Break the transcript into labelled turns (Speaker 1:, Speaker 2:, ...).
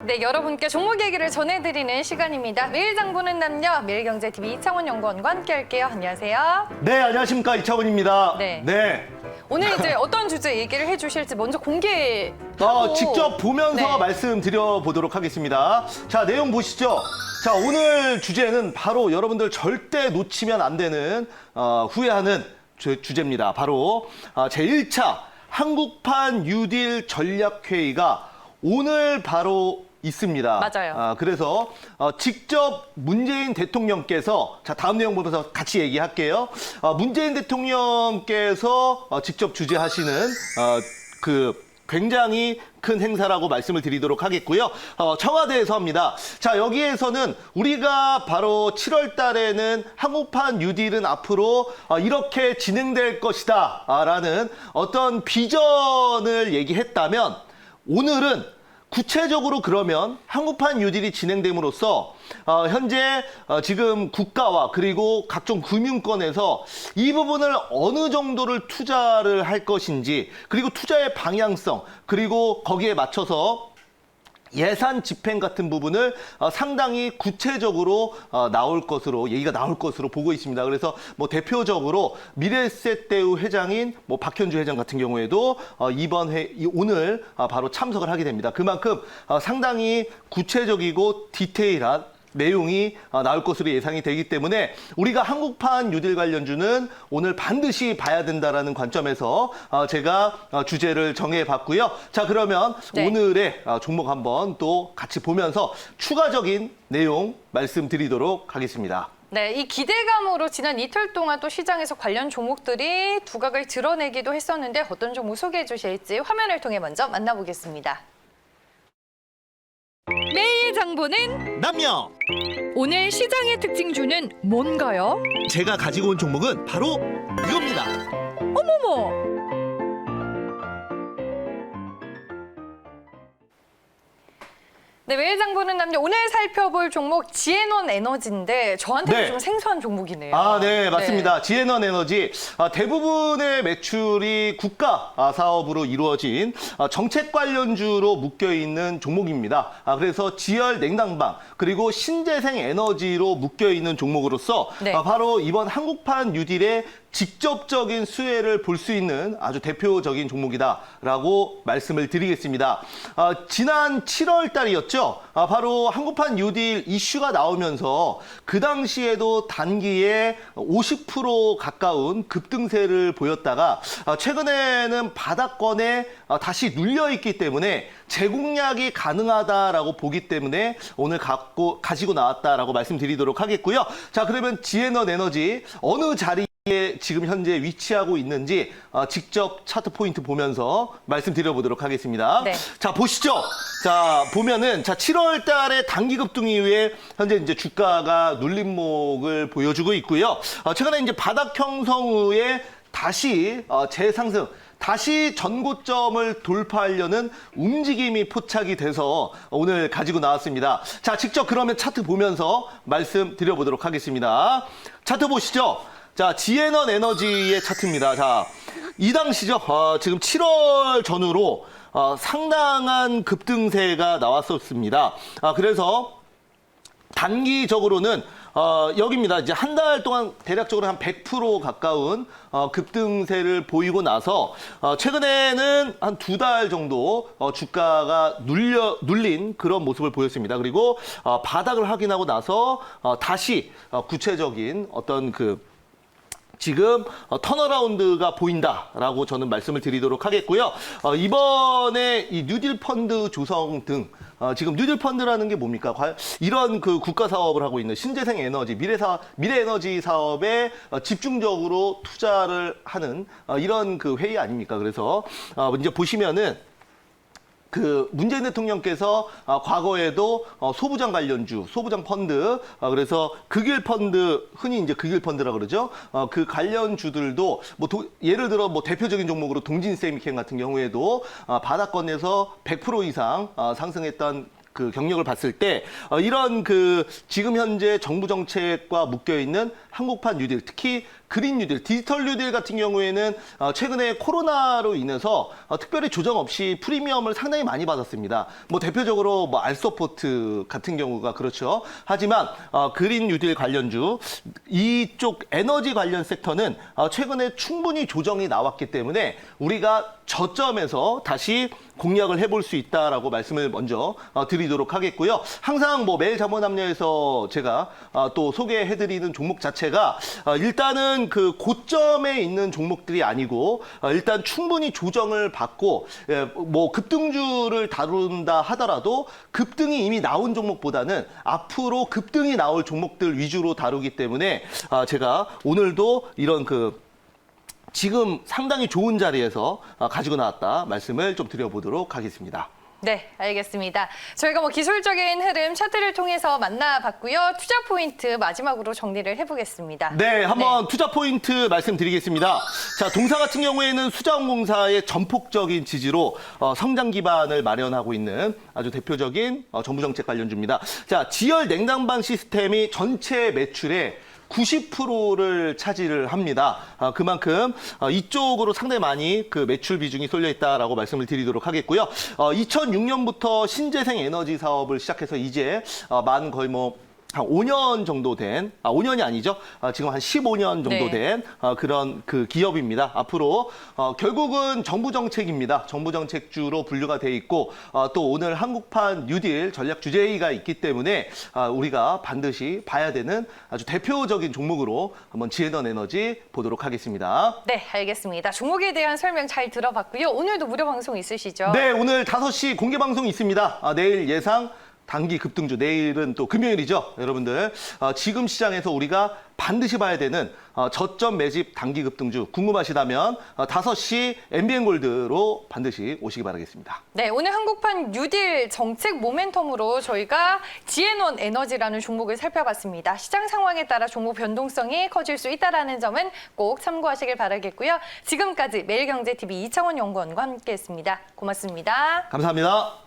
Speaker 1: 네, 여러분께 종목 얘기를 전해드리는 시간입니다. 매일 장 보는 남녀, 매일경제TV 이창원 연구원과 함께할게요. 안녕하세요.
Speaker 2: 네, 안녕하십니까. 이창훈입니다.
Speaker 1: 네. 오늘 이제 어떤 주제 얘기를 해주실지 먼저 공개하고
Speaker 2: 직접 보면서 말씀드려 보도록 하겠습니다. 자, 내용 보시죠. 자, 오늘 주제는 바로 여러분들 절대 놓치면 안 되는 후회하는 주제입니다. 바로 제1차 한국판 뉴딜 전략회의가 오늘 바로 있습니다.
Speaker 1: 맞아요.
Speaker 2: 그래서 직접 문재인 대통령께서 자 다음 내용 보면서 같이 얘기할게요. 문재인 대통령께서 직접 주재하시는 굉장히 큰 행사라고 말씀을 드리도록 하겠고요. 청와대에서 합니다. 자, 여기에서는 우리가 바로 7월 달에는 한국판 뉴딜은 앞으로 이렇게 진행될 것이다 라는 어떤 비전을 얘기했다면 오늘은 구체적으로 그러면 한국판 뉴딜이 진행됨으로써 현재 지금 국가와 그리고 각종 금융권에서 이 부분을 어느 정도를 투자를 할 것인지 그리고 투자의 방향성 그리고 거기에 맞춰서 예산 집행 같은 부분을 상당히 구체적으로 얘기가 나올 것으로 보고 있습니다. 그래서 뭐 대표적으로 미래에셋대우 회장인 뭐 박현주 회장 같은 경우에도 오늘 바로 참석을 하게 됩니다. 그만큼 상당히 구체적이고 디테일한 내용이 나올 것으로 예상이 되기 때문에 우리가 한국판 뉴딜 관련주는 오늘 반드시 봐야 된다라는 관점에서 제가 주제를 정해봤고요. 자, 그러면 오늘의 종목 한번 또 같이 보면서 추가적인 내용 말씀드리도록 하겠습니다.
Speaker 1: 네, 이 기대감으로 지난 이틀 동안 또 시장에서 관련 종목들이 두각을 드러내기도 했었는데 어떤 종목 소개해 주실지 화면을 통해 먼저 만나보겠습니다. 매일 장보는
Speaker 2: 남녀!
Speaker 1: 오늘 시장의 특징주는 뭔가요?
Speaker 2: 제가 가지고 온 종목은 바로 이겁니다.
Speaker 1: 어머머! 네, 매일 장 보는 남녀 오늘 살펴볼 종목 지앤원 에너지인데 저한테는 좀 생소한 종목이네요.
Speaker 2: 네, 맞습니다. 지앤원 에너지 대부분의 매출이 국가 사업으로 이루어진 정책 관련주로 묶여 있는 종목입니다. 그래서 지열 냉난방 그리고 신재생 에너지로 묶여 있는 종목으로서 바로 이번 한국판 뉴딜의 직접적인 수혜를 볼 수 있는 아주 대표적인 종목이다라고 말씀을 드리겠습니다. 지난 7월 달이었죠. 바로 한국판 뉴딜 이슈가 나오면서 그 당시에도 단기에 50% 가까운 급등세를 보였다가 최근에는 바닥권에 다시 눌려있기 때문에 재공략이 가능하다라고 보기 때문에 오늘 가지고 나왔다라고 말씀드리도록 하겠고요. 자, 그러면 지앤원 에너지 어느 자리에 지금 현재 위치하고 있는지 직접 차트 포인트 보면서 말씀드려보도록 하겠습니다. 자, 보시죠. 자, 보면은 7월 달에 단기 급등 이후에 현재 이제 주가가 눌림목을 보여주고 있고요. 최근에 이제 바닥 형성 후에 다시 재상승 다시 전고점을 돌파하려는 움직임이 포착이 돼서 오늘 가지고 나왔습니다. 자, 직접 그러면 차트 보면서 말씀드려보도록 하겠습니다. 차트 보시죠. 자, 지앤원 에너지의 차트입니다. 자, 이 당시죠. 지금 7월 전후로 상당한 급등세가 나왔었습니다. 그래서 단기적으로는 여기입니다. 이제 한 달 동안 대략적으로 한 100% 가까운 급등세를 보이고 나서 최근에는 한 2달 정도 주가가 눌린 그런 모습을 보였습니다. 그리고 바닥을 확인하고 나서 다시 구체적인 어떤 지금 턴어라운드가 보인다라고 저는 말씀을 드리도록 하겠고요. 이번에 이 뉴딜 펀드 조성 등 지금 뉴딜 펀드라는 게 뭡니까? 이런 국가 사업을 하고 있는 신재생 에너지, 미래 에너지 사업에 집중적으로 투자를 하는 이런 회의 아닙니까? 그래서 이제 보시면은 문재인 대통령께서 과거에도 소부장 관련주, 소부장 펀드, 그래서 극일 펀드, 흔히 이제 극일 펀드라 그러죠. 그 관련주들도 예를 들어 대표적인 종목으로 동진세미캠 같은 경우에도 바닥권에서 100% 이상 상승했던 경력을 봤을 때 이런 지금 현재 정부 정책과 묶여 있는 한국판 뉴딜, 특히 그린 뉴딜, 디지털 뉴딜 같은 경우에는 최근에 코로나로 인해서 특별히 조정 없이 프리미엄을 상당히 많이 받았습니다. 뭐 대표적으로 뭐 알서포트 같은 경우가 그렇죠. 하지만 그린 뉴딜 관련주 이쪽 에너지 관련 섹터는 최근에 충분히 조정이 나왔기 때문에 우리가 저점에서 다시 공략을 해볼 수 있다라고 말씀을 먼저 드리도록 하겠고요. 항상 뭐 매일 자본 합류에서 제가 또 소개해드리는 종목 자체가 일단은 그 고점에 있는 종목들이 아니고 일단 충분히 조정을 받고 뭐 급등주를 다룬다 하더라도 급등이 이미 나온 종목보다는 앞으로 급등이 나올 종목들 위주로 다루기 때문에 제가 오늘도 이런 지금 상당히 좋은 자리에서 가지고 나왔다 말씀을 좀 드려보도록 하겠습니다.
Speaker 1: 네, 알겠습니다. 저희가 뭐 기술적인 흐름 차트를 통해서 만나봤고요. 투자 포인트 마지막으로 정리를 해보겠습니다.
Speaker 2: 네, 한번 투자 포인트 말씀드리겠습니다. 자, 동사 같은 경우에는 수자원공사의 전폭적인 지지로 성장 기반을 마련하고 있는 아주 대표적인 정부 정책 관련주입니다. 자, 지열 냉난방 시스템이 전체 매출의 90%를 차지를 합니다. 그만큼 이쪽으로 상당히 많이 그 매출 비중이 쏠려 있다라고 말씀을 드리도록 하겠고요. 2006년부터 신재생 에너지 사업을 시작해서 이제 만 거의 한 5년 정도 된, 5년이 아니죠. 지금 한 15년 정도 된 그런 그 기업입니다. 앞으로 결국은 정부 정책입니다. 정부 정책주로 분류가 돼 있고 또 오늘 한국판 뉴딜 전략 주제의가 있기 때문에 우리가 반드시 봐야 되는 아주 대표적인 종목으로 한번 지에넌 에너지 보도록 하겠습니다.
Speaker 1: 네, 알겠습니다. 종목에 대한 설명 잘 들어봤고요. 오늘도 무료 방송 있으시죠?
Speaker 2: 네, 오늘 5시 공개 방송이 있습니다. 내일 예상 단기 급등주, 내일은 또 금요일이죠. 여러분들 지금 시장에서 우리가 반드시 봐야 되는 저점 매집 단기 급등주 궁금하시다면 5시 MBN골드로 반드시 오시기 바라겠습니다.
Speaker 1: 네, 오늘 한국판 뉴딜 정책 모멘텀으로 저희가 지에논 에너지라는 종목을 살펴봤습니다. 시장 상황에 따라 종목 변동성이 커질 수 있다는 점은 꼭 참고하시길 바라겠고요. 지금까지 매일경제TV 이창원 연구원과 함께했습니다. 고맙습니다.
Speaker 2: 감사합니다.